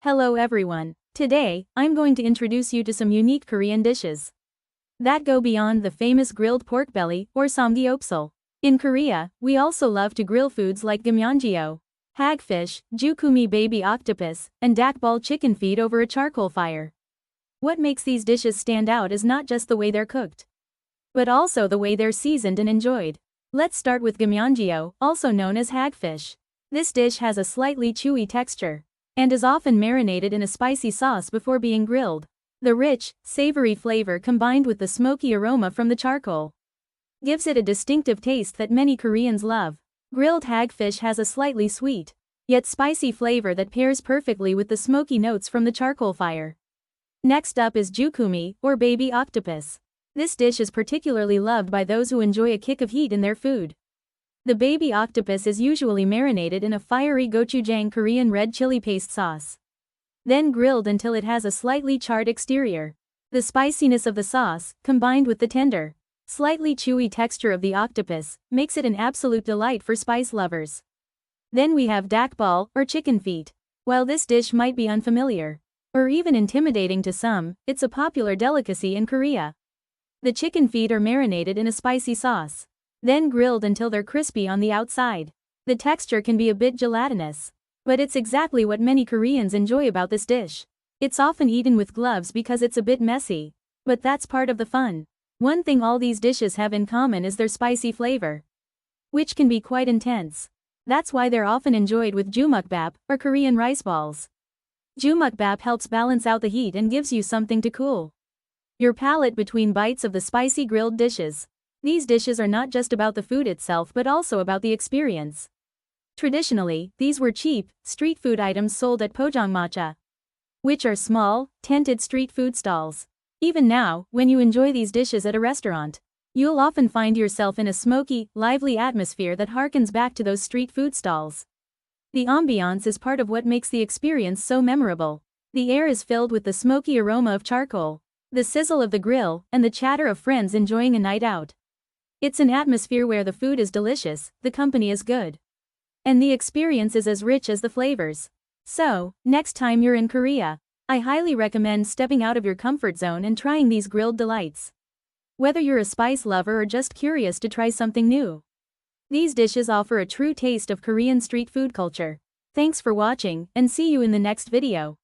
Hello everyone. Today, I'm going to introduce you to some unique Korean dishes that go beyond the famous grilled pork belly or samgyeopsal. In Korea, we also love to grill foods like gamyeonjeo, hagfish, jukumi baby octopus, and dakbal chicken feet over a charcoal fire. What makes these dishes stand out is not just the way they're cooked, but also the way they're seasoned and enjoyed. Let's start with gamyeonjeo, also known as hagfish. This dish has a slightly chewy texture and is often marinated in a spicy sauce before being grilled. The rich, savory flavor combined with the smoky aroma from the charcoal gives it a distinctive taste that many Koreans love. Grilled hagfish has a slightly sweet, yet spicy flavor that pairs perfectly with the smoky notes from the charcoal fire. Next up is jukumi, or baby octopus. This dish is particularly loved by those who enjoy a kick of heat in their food. The baby octopus is usually marinated in a fiery gochujang Korean red chili paste sauce, then grilled until it has a slightly charred exterior. The spiciness of the sauce, combined with the tender, slightly chewy texture of the octopus, makes it an absolute delight for spice lovers. Then we have dakbal, or chicken feet. While this dish might be unfamiliar, or even intimidating to some, it's a popular delicacy in Korea. The chicken feet are marinated in a spicy sauce, then grilled until they're crispy on the outside. The texture can be a bit gelatinous, but it's exactly what many Koreans enjoy about this dish. It's often eaten with gloves because it's a bit messy, but that's part of the fun. One thing all these dishes have in common is their spicy flavor, which can be quite intense. That's why they're often enjoyed with Mukbang, or Korean rice balls. Mukbang helps balance out the heat and gives you something to cool your palate between bites of the spicy grilled dishes. These dishes are not just about the food itself but also about the experience. Traditionally, these were cheap, street food items sold at pojangmacha, which are small, tented street food stalls. Even now, when you enjoy these dishes at a restaurant, you'll often find yourself in a smoky, lively atmosphere that harkens back to those street food stalls. The ambiance is part of what makes the experience so memorable. The air is filled with the smoky aroma of charcoal, the sizzle of the grill, and the chatter of friends enjoying a night out. It's an atmosphere where the food is delicious, the company is good, and the experience is as rich as the flavors. So, next time you're in Korea, I highly recommend stepping out of your comfort zone and trying these grilled delights. Whether you're a spice lover or just curious to try something new, these dishes offer a true taste of Korean street food culture. Thanks for watching, and see you in the next video.